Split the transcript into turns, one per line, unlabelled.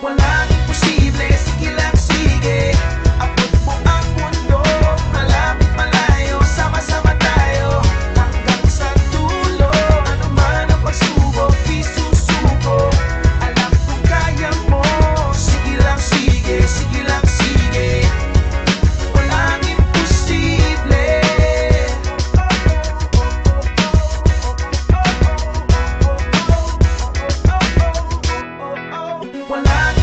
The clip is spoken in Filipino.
Walang imposible, sige lang sige. Abot mo ang mundo, malapit malayo, sama-sama tayo hanggang sa dulo. Ano man ang pagsubok, di susuko. Alam kong kaya mo, sige lang sige, sige lang sige. Walang imposible. Walang